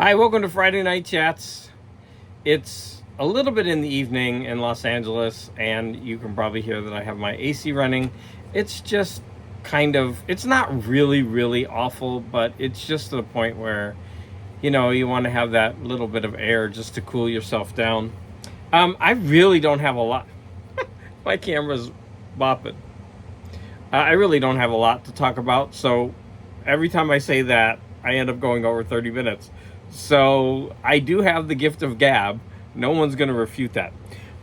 Hi, welcome to Friday Night Chats. It's a little bit in the evening in Los Angeles, and you can probably hear that I have my AC running. It's just it's not really awful, but it's just to the point where, you want to have that little bit of air just to cool yourself down. I really don't have a lot. My camera's bopping. I really don't have a lot to talk about, so every time I say that, I end up going over 30 minutes. So I do have the gift of gab. No one's going to refute that.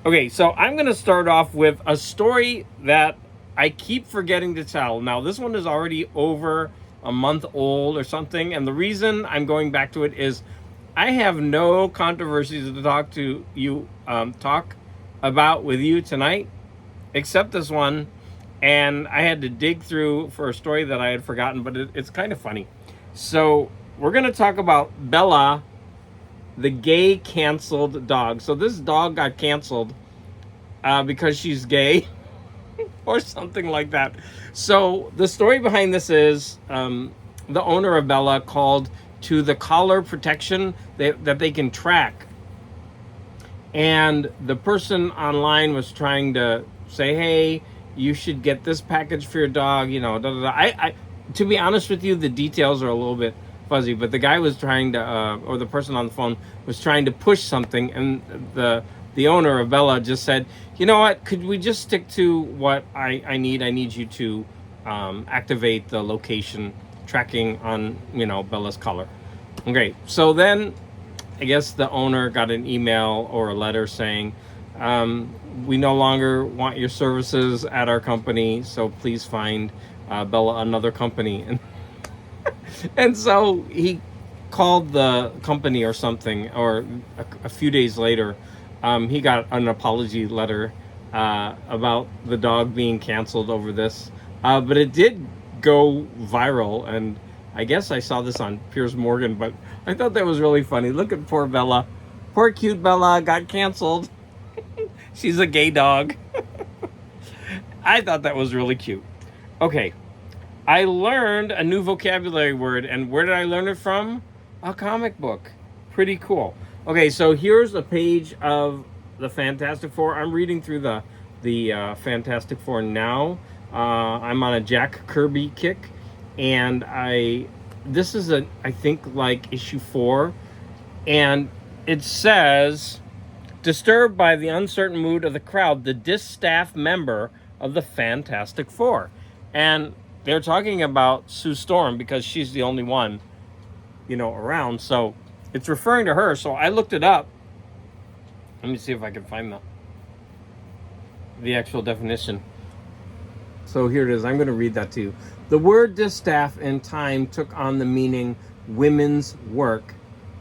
Okay, so I'm going to start off with a story that I keep forgetting to tell. Now, this one is already over a month old or something, and the reason I'm going back to it is I have no controversies to talk about with you tonight, except this one. And I had to dig through for a story that I had forgotten, but it's kind of funny. So we're going to talk about Bella, the gay canceled dog. So this dog got canceled because she's gay or something like that. So the story behind this is the owner of Bella called to the collar protection that they can track. And the person online was trying to say, hey, you should get this package for your dog, I to be honest with you, the details are a little bit fuzzy, but the guy was trying to, or the person on the phone was trying to push something, and the owner of Bella just said, you know what, could we just stick to what I need? I need you to activate the location tracking on, Bella's collar. Okay, so then I guess the owner got an email or a letter saying, we no longer want your services at our company, so please find Bella another company. And so he called the company or something, or a few days later, he got an apology letter about the dog being canceled over this. But it did go viral, and I guess I saw this on Piers Morgan, but I thought that was really funny. Look at poor Bella. Poor cute Bella got canceled. She's a gay dog. I thought that was really cute. Okay. I learned a new vocabulary word, and where did I learn it from? A comic book. Pretty cool. Okay, so here's a page of the Fantastic Four. I'm reading through the Fantastic Four now. I'm on a Jack Kirby kick, and this is I think like issue 4, and it says, disturbed by the uncertain mood of the crowd, the distaff member of the Fantastic Four. And they're talking about Sue Storm because she's the only one, around. So it's referring to her. So I looked it up. Let me see if I can find the actual definition. So here it is. I'm going to read that to you. The word distaff in time took on the meaning women's work.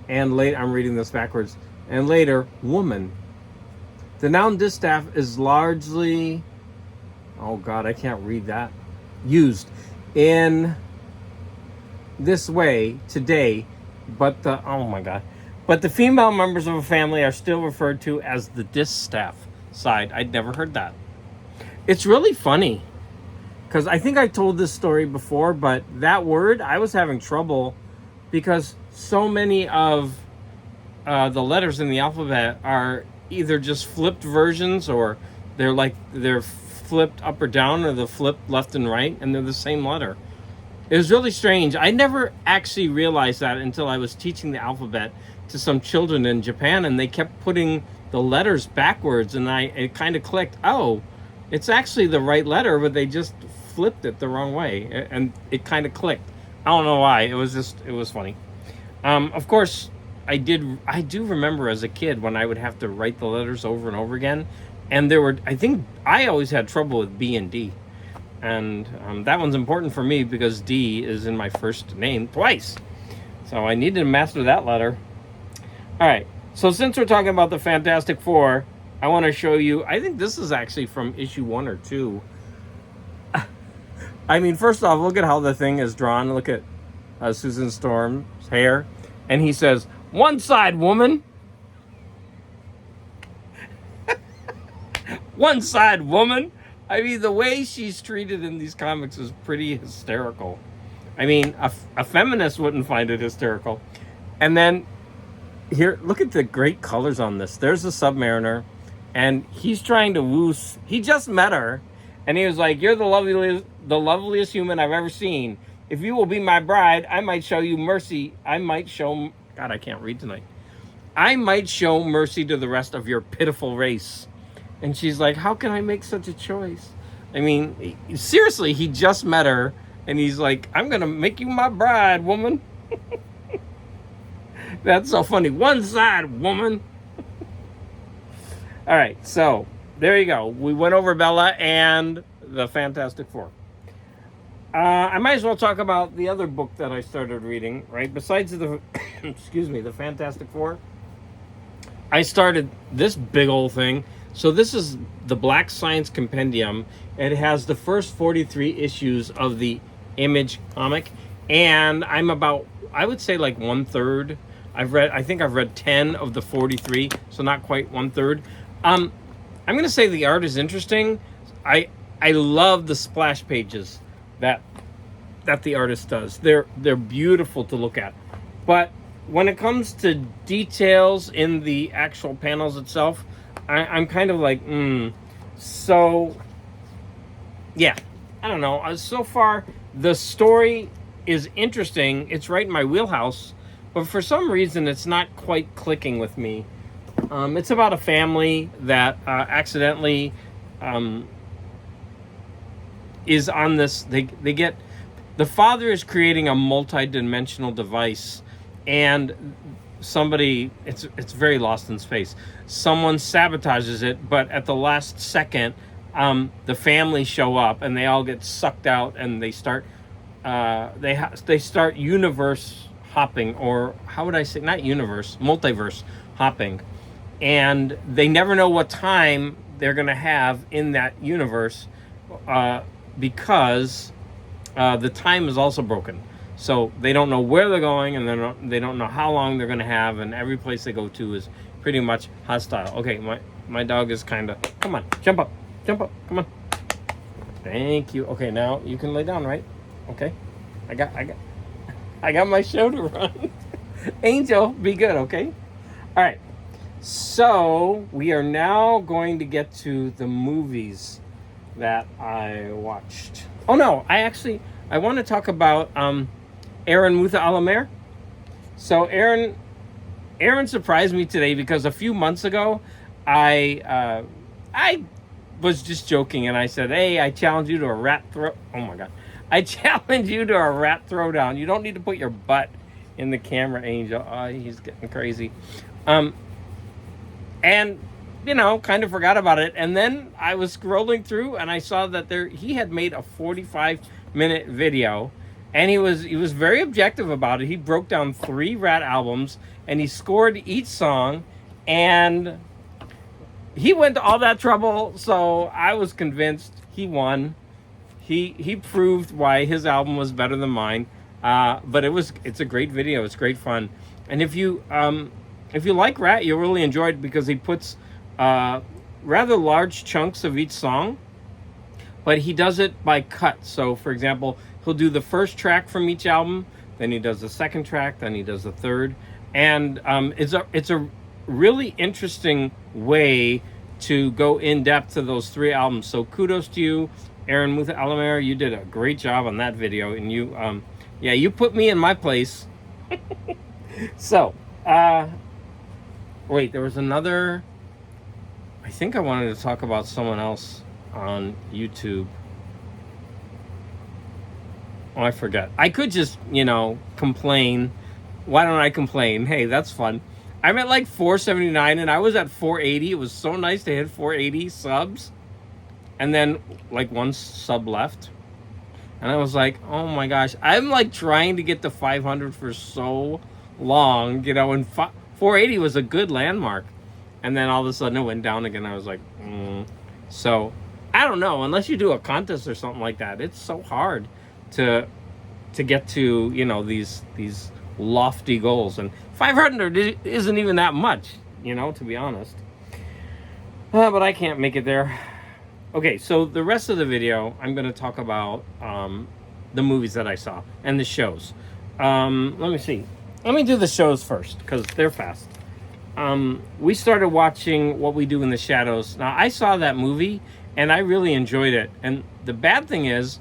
And later, I'm reading this backwards. And later, woman. The noun distaff is largely, oh God, I can't read that, used in this way today, but the female members of a family are still referred to as the distaff side. I'd never heard that. It's really funny, because I think I told this story before, but that word, I was having trouble because so many of the letters in the alphabet are either just flipped versions, or they're flipped up or down, or they're flipped left and right, and they're the same letter. It was really strange. I never actually realized that until I was teaching the alphabet to some children in Japan, and they kept putting the letters backwards, and it kind of clicked. Oh, it's actually the right letter, but they just flipped it the wrong way, and it kind of clicked. I don't know why. It was funny. Of course, I do remember as a kid when I would have to write the letters over and over again, and I think I always had trouble with B and D, and that one's important for me because D is in my first name twice, so I needed to master that letter. All right, so since we're talking about the Fantastic Four, I want to show you, I think this is actually from issue 1 or 2. I mean, first off, look at how the thing is drawn. Look at Susan Storm's hair, and he says, "One side, woman." One side, woman. I mean, the way she's treated in these comics is pretty hysterical. I mean, a feminist wouldn't find it hysterical. And then here, look at the great colors on this. There's the Submariner, and he's trying to woo. He just met her, and he was like, "You're the loveliest human I've ever seen. If you will be my bride, I might show you mercy. I might show God, I can't read tonight. I might show mercy to the rest of your pitiful race." And she's like, "How can I make such a choice?" I mean, seriously, he just met her, and he's like, "I'm gonna make you my bride, woman." That's so funny. One side, woman. All right, so there you go. We went over Bella and the Fantastic Four. I might as well talk about the other book that I started reading, right? Besides the, excuse me, the Fantastic Four, I started this big old thing. So this is the Black Science Compendium. It has the first 43 issues of the Image comic, and I'm about, I would say, like 1/3. I think I've read 10 of the 43, so not quite 1/3. I'm gonna say the art is interesting. I love the splash pages that the artist does. They're beautiful to look at. But when it comes to details in the actual panels itself, I'm kind of like, So, yeah, I don't know. So far, the story is interesting. It's right in my wheelhouse. But for some reason, it's not quite clicking with me. It's about a family that accidentally is on this. They get, the father is creating a multi-dimensional device, and somebody, it's very lost in space. Someone sabotages it, but at the last second, the family show up and they all get sucked out, and they start they start universe hopping, or how would I say, not universe, multiverse hopping, and they never know what time they're going to have in that universe because the time is also broken. So they don't know where they're going, and they don't know how long they're going to have, and every place they go to is pretty much hostile. Okay, my dog is kind of, come on, jump up, come on. Thank you. Okay, now you can lay down, right? Okay, I got my show to run. Angel, be good, okay? All right. So we are now going to get to the movies that I watched. Oh no, I want to talk about Aaron Mutha Alamer. So Aaron surprised me today because a few months ago I was just joking, and I said, "Hey, I challenge you to a rat throw." Oh my God. I challenge you to a rat throwdown. You don't need to put your butt in the camera, Angel. Oh, he's getting crazy. And, kind of forgot about it. And then I was scrolling through, and I saw that he had made a 45-minute video, and he was very objective about it. He broke down 3 Rat albums, and he scored each song, and he went to all that trouble, so I was convinced he won. He proved why his album was better than mine, but it's a great video. It's great fun, and if you like Rat, you'll really enjoy it because he puts rather large chunks of each song, but he does it by cut. So, for example, he'll do the first track from each album, then he does the second track, then he does the third, and it's a really interesting way to go in depth to those 3 albums. So kudos to you, Aaron Mutha Alamer. You did a great job on that video, and you put me in my place. So, wait, there was another, I think I wanted to talk about someone else on YouTube. Oh, I forgot. I could just, complain. Why don't I complain? Hey, that's fun. I'm at like 479, and I was at 480. It was so nice to hit 480 subs. And then, like, 1 sub left. And I was like, oh my gosh. I'm, like, trying to get to 500 for so long, and 480 was a good landmark. And then all of a sudden it went down again. I was like, So, I don't know. Unless you do a contest or something like that, it's so hard to get to, these lofty goals. And 500 isn't even that much, to be honest. But I can't make it there. Okay, so the rest of the video, I'm going to talk about the movies that I saw and the shows. Let me see. Let me do the shows first, because they're fast. we started watching What We Do in the Shadows. Now, I saw that movie, and I really enjoyed it. And the bad thing is,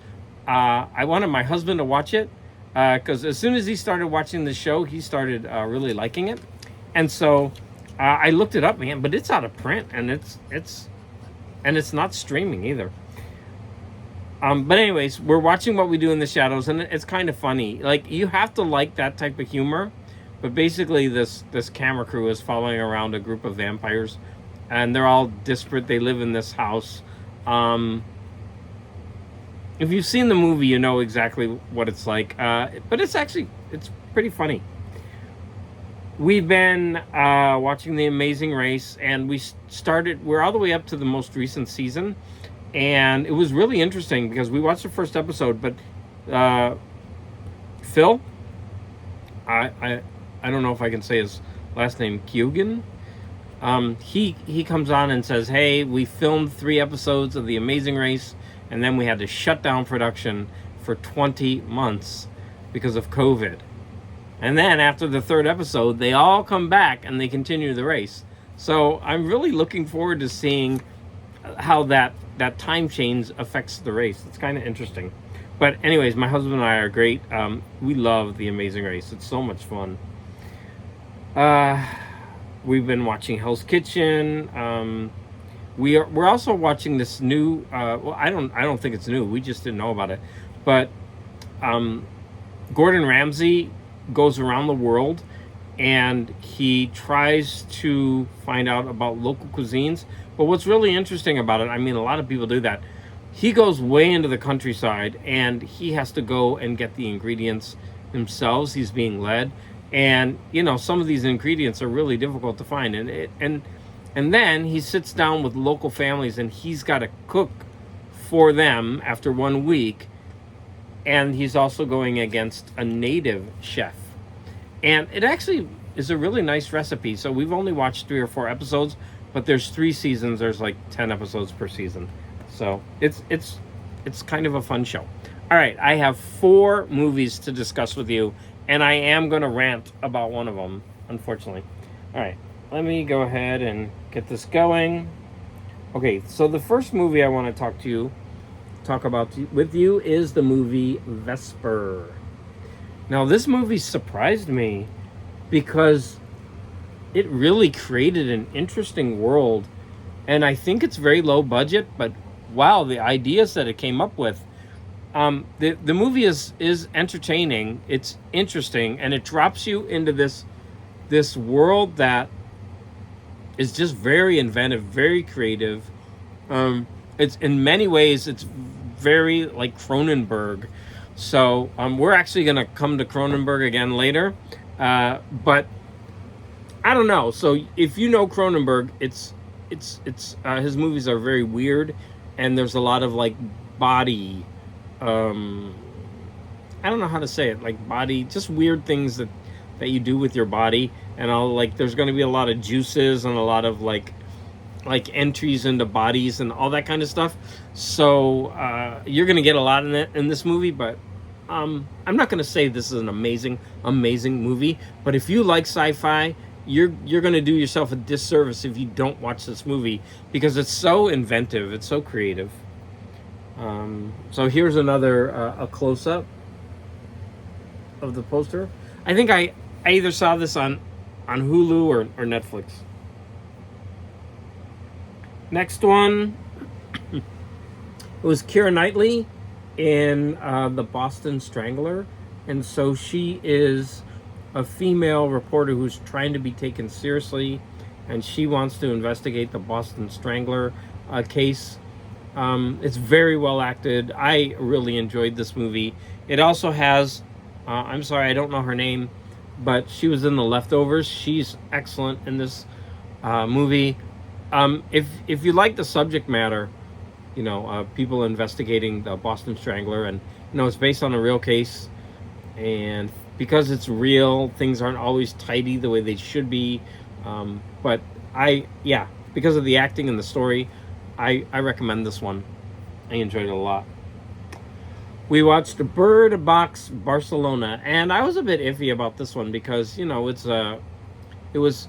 I wanted my husband to watch it, because as soon as he started watching the show, he started really liking it. And so I looked it up, man, but it's out of print, and it's not streaming either. But anyways, we're watching What We Do in the Shadows, and it's kind of funny. Like, you have to like that type of humor. But basically, this camera crew is following around a group of vampires, and they're all disparate. They live in this house. If you've seen the movie, you know exactly what it's like. But it's pretty funny. We've been watching The Amazing Race, and we're all the way up to the most recent season. And it was really interesting because we watched the first episode, but Phil, I don't know if I can say his last name, Kyogen. He comes on and says, "Hey, we filmed 3 episodes of The Amazing Race, and then we had to shut down production for 20 months because of COVID. And then after the 3rd episode, they all come back and they continue the race." So I'm really looking forward to seeing how that time change affects the race. It's kind of interesting. But anyways, my husband and I are great. We love The Amazing Race. It's so much fun. We've been watching Hell's Kitchen. We're also watching this new. Well, I don't think it's new. We just didn't know about it. But Gordon Ramsay goes around the world, and he tries to find out about local cuisines. But what's really interesting about it, I mean, a lot of people do that. He goes way into the countryside, and he has to go and get the ingredients themselves. He's being led. And, you know, some of these ingredients are really difficult to find. And then he sits down with local families, and he's got to cook for them after 1 week. And he's also going against a native chef. And it actually is a really nice recipe. So we've only watched 3 or 4 episodes, but there's 3 seasons. There's like 10 episodes per season. So it's kind of a fun show. All right, I have 4 movies to discuss with you, and I am going to rant about one of them, unfortunately. All right, let me go ahead and get this going. Okay, so the first movie I want to talk about with you is the movie Vesper. Now, this movie surprised me because it really created an interesting world, and I think it's very low budget, but wow, the ideas that it came up with. The movie is entertaining, it's interesting, and it drops you into this world that is just very inventive, very creative. It's in many ways, it's very like Cronenberg. So we're actually going to come to Cronenberg again later. But I don't know. So if you know Cronenberg, it's his movies are very weird, and there's a lot of like body. I don't know how to say it. Like body, just weird things that you do with your body, and there's going to be a lot of juices and a lot of like entries into bodies and all that kind of stuff. So you're going to get a lot in this movie, but I'm not going to say this is an amazing movie. But if you like sci-fi, you're going to do yourself a disservice if you don't watch this movie, because it's so inventive, it's so creative. So here's another a close-up of the poster. I think I either saw this on Hulu or Netflix. Next one, it was Keira Knightley in The Boston Strangler. And so she is a female reporter who's trying to be taken seriously, and she wants to investigate the Boston Strangler case. It's very well acted. I really enjoyed this movie. It also has, I'm sorry, I don't know her name, but she was in The Leftovers. She's excellent in this movie. If you like the subject matter, you know, people investigating the Boston Strangler, and you know, it's based on a real case, and because it's real, things aren't always tidy the way they should be. But because of the acting and the story, I recommend this one. I enjoyed it a lot. We watched Bird Box Barcelona, and I was a bit iffy about this one because, you know, it was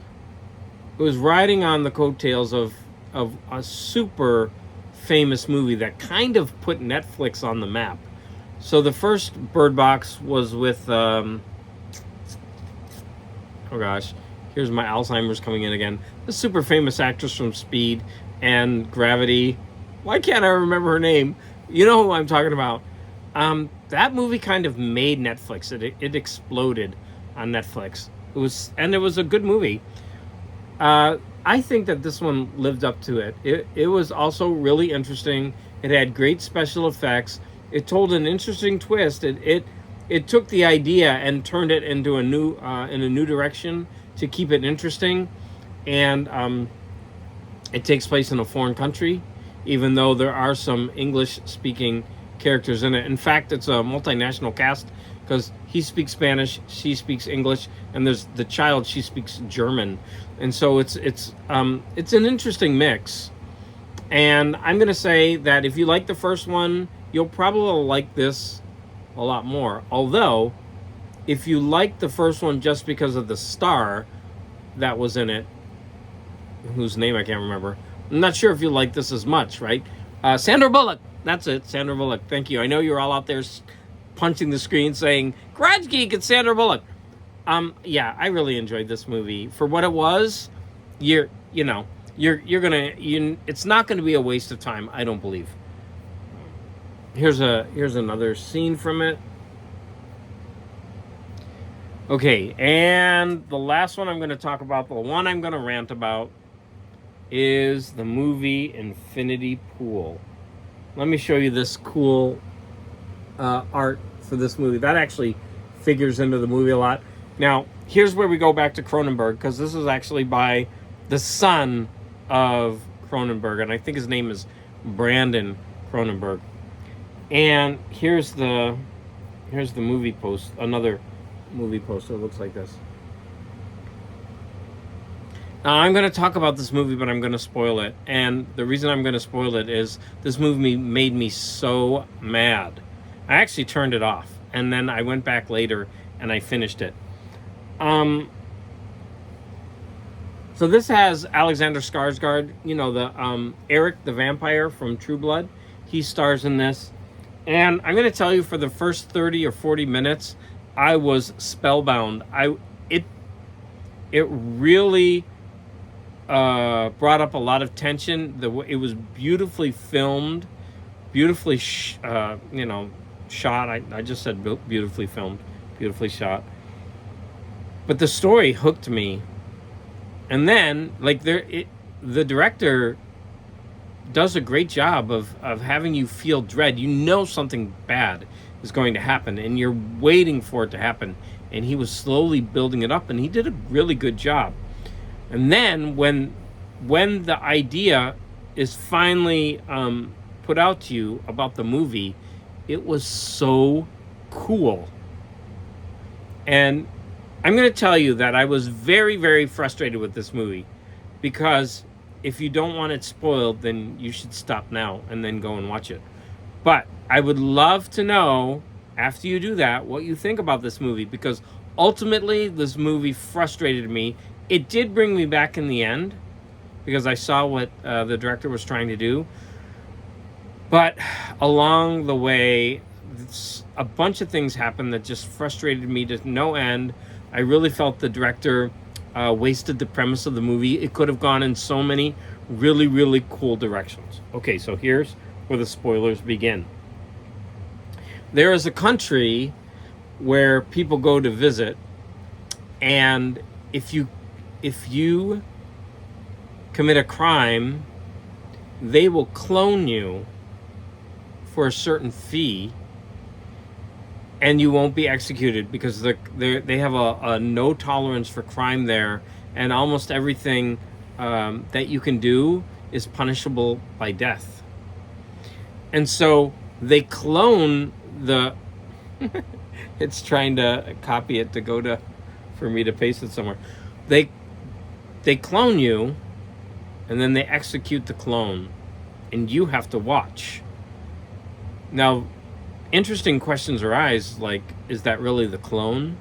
It was riding on the coattails of a super famous movie that kind of put Netflix on the map. So the first Bird Box was with oh gosh, here's my Alzheimer's coming in again. The super famous actress from Speed and Gravity. Why can't I remember her name? You know who I'm talking about. That movie kind of made Netflix. It exploded on Netflix. It was a good movie. I think that this one lived up to it. It was also really interesting. It had great special effects. It told an interesting twist. It took the idea and turned it into a new direction to keep it interesting. And it takes place in a foreign country, even though there are some English-speaking characters in it. In fact, it's a multinational cast because he speaks Spanish, she speaks English, and there's the child, she speaks German. And so it's an interesting mix. And I'm going to say that if you like the first one, you'll probably like this a lot more. Although, if you like the first one just because of the star that was in it, whose name I can't remember, I'm not sure if you like this as much, right? Sandra Bullock. That's it, Sandra Bullock. Thank you. I know you're all out there punching the screen saying, Garage Geek, it's Sandra Bullock. Yeah, I really enjoyed this movie. For what it was, it's not gonna be a waste of time, I don't believe. Here's another scene from it. Okay, and the last one I'm going to talk about, the one I'm going to rant about, is the movie Infinity Pool. Let me show you this cool art for this movie. That actually figures into the movie a lot. Now, here's where we go back to Cronenberg, because this is actually by the son of Cronenberg, and I think his name is Brandon Cronenberg. And here's the movie post, another movie poster. It looks like this. Now, I'm going to talk about this movie, but I'm going to spoil it. And the reason I'm going to spoil it is this movie made me so mad. I actually turned it off, and then I went back later and I finished it. So this has Alexander Skarsgård, the Eric the vampire from True Blood. He stars in this. And I'm going to tell you, for the first 30 or 40 minutes, I was spellbound. It really brought up a lot of tension. It was beautifully filmed, beautifully shot. I just said beautifully filmed, beautifully shot. But the story hooked me. And then, the director does a great job of having you feel dread. You know something bad is going to happen, and you're waiting for it to happen. And he was slowly building it up, and he did a really good job. And then when the idea is finally put out to you about the movie, it was so cool. And I'm going to tell you that I was very, very frustrated with this movie, because if you don't want it spoiled, then you should stop now and then go and watch it. But I would love to know, after you do that, what you think about this movie, because ultimately this movie frustrated me. It did bring me back in the end, because I saw what the director was trying to do. But along the way, a bunch of things happened that just frustrated me to no end. I really felt the director wasted the premise of the movie. It could have gone in so many really, really cool directions. Okay, so here's where the spoilers begin. There is a country where people go to visit, and if you commit a crime, they will clone you for a certain fee, and you won't be executed, because they have a no tolerance for crime there, and almost everything that you can do is punishable by death. And so they clone the it's trying to copy it to go to for me to paste it somewhere. They clone you, and then they execute the clone, and you have to watch. Now, interesting questions arise, like, is that really the clone?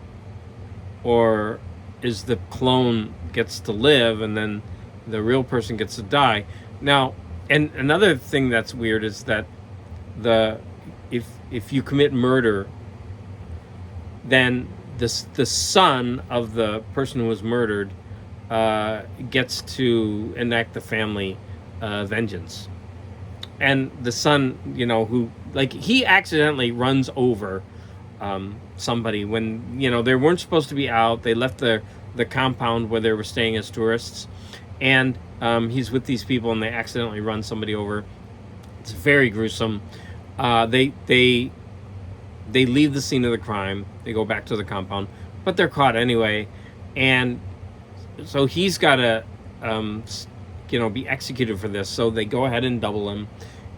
Or is the clone gets to live, and then the real person gets to die. Now, and another thing that's weird is that if you commit murder, then the son of the person who was murdered gets to enact the family vengeance. And the son, who, like, he accidentally runs over somebody when, they weren't supposed to be out. They left the compound where they were staying as tourists. And he's with these people, and they accidentally run somebody over. It's very gruesome. They leave the scene of the crime. They go back to the compound, but they're caught anyway. And so he's got to, be executed for this. So they go ahead and double him.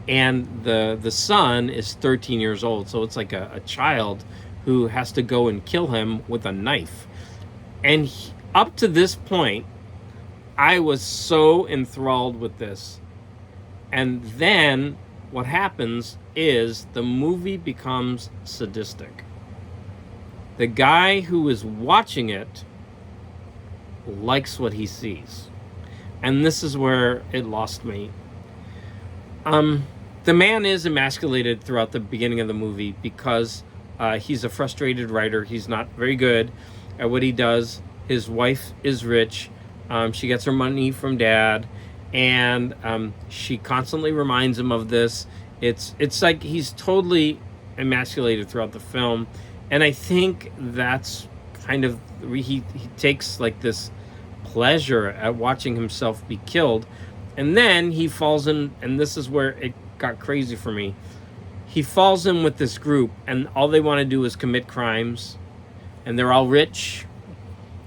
And the son is 13 years old. So it's like a child who has to go and kill him with a knife. And up to this point, I was so enthralled with this. And then what happens is the movie becomes sadistic. The guy who is watching it likes what he sees. And this is where it lost me. The man is emasculated throughout the beginning of the movie because he's a frustrated writer. He's not very good at what he does. His wife is rich. She gets her money from dad, and she constantly reminds him of this. It's like he's totally emasculated throughout the film, and I think that's kind of he takes like this pleasure at watching himself be killed. And then he falls in, and this is where it got crazy for me. He falls in with this group, and all they want to do is commit crimes, and they're all rich.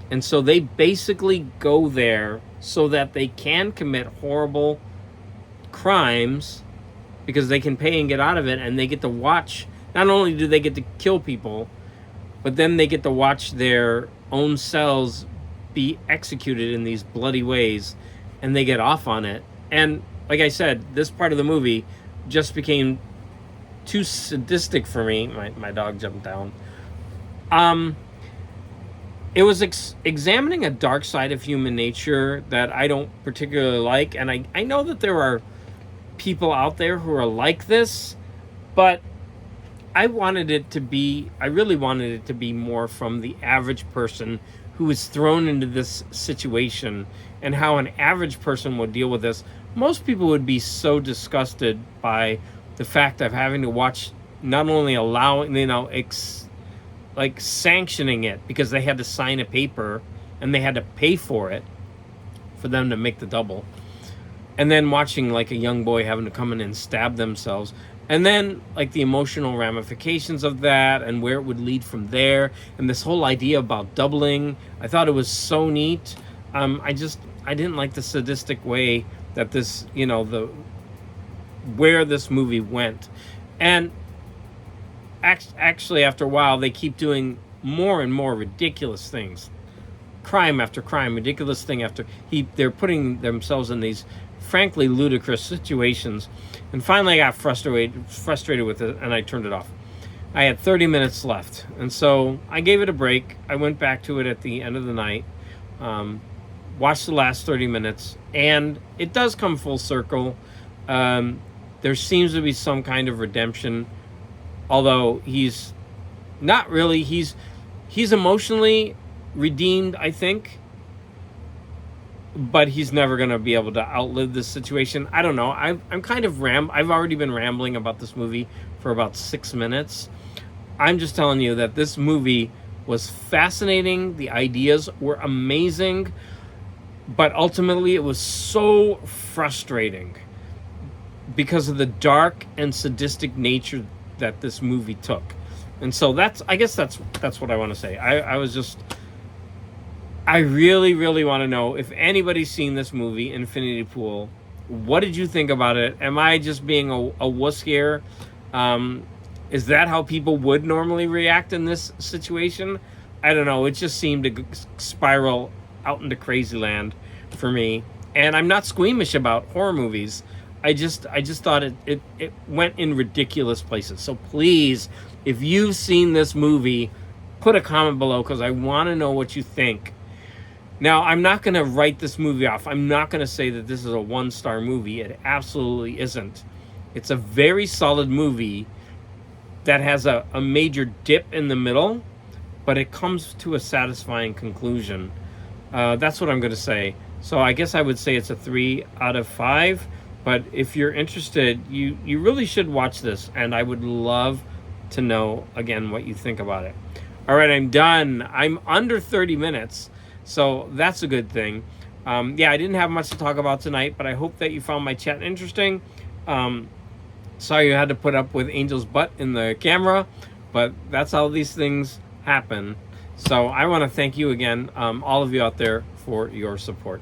And so they basically go there so that they can commit horrible crimes because they can pay and get out of it, and they get to watch. Not only do they get to kill people, but then they get to watch their own selves be executed in these bloody ways, and they get off on it. And like I said, this part of the movie just became too sadistic for me. My dog jumped down. It was examining a dark side of human nature that I don't particularly like. And I know that there are people out there who are like this, but I really wanted it to be more from the average person who is thrown into this situation and how an average person would deal with this. Most people would be so disgusted by the fact of having to watch, not only allowing, like sanctioning it because they had to sign a paper and they had to pay for it for them to make the double. And then watching like a young boy having to come in and stab themselves. And then like the emotional ramifications of that and where it would lead from there. And this whole idea about doubling. I thought it was so neat. I didn't like the sadistic way that this, where this movie went. And actually after a while they keep doing more and more ridiculous things. Crime after crime, ridiculous thing after they're putting themselves in these frankly ludicrous situations. And finally I got frustrated with it, and I turned it off. I had 30 minutes left, and so I gave it a break. I went back to it at the end of the night, watched the last 30 minutes, and it does come full circle. There seems to be some kind of redemption, although he's not really. He's emotionally redeemed, I think, but he's never going to be able to outlive this situation. I don't know. I'm kind of I've already been rambling about this movie for about 6 minutes. I'm just telling you that this movie was fascinating. The ideas were amazing, but ultimately it was so frustrating because of the dark and sadistic nature that this movie took. And so I guess that's what I want to say. I really, really want to know if anybody's seen this movie, Infinity Pool. What did you think about it? Am I just being a wuss here? Is that how people would normally react in this situation? I don't know. It just seemed to spiral out into crazy land for me. And I'm not squeamish about horror movies. I just thought it went in ridiculous places. So please, if you've seen this movie, put a comment below because I want to know what you think. Now, I'm not going to write this movie off. I'm not going to say that this is a 1-star movie. It absolutely isn't. It's a very solid movie that has a major dip in the middle, but it comes to a satisfying conclusion. That's what I'm going to say. So I guess I would say it's a 3 out of 5. But if you're interested, you really should watch this, and I would love to know, again, what you think about it. All right, I'm done. I'm under 30 minutes, so that's a good thing. Yeah, I didn't have much to talk about tonight, but I hope that you found my chat interesting. Sorry you had to put up with Angel's butt in the camera, but that's how these things happen. So I want to thank you again, all of you out there, for your support.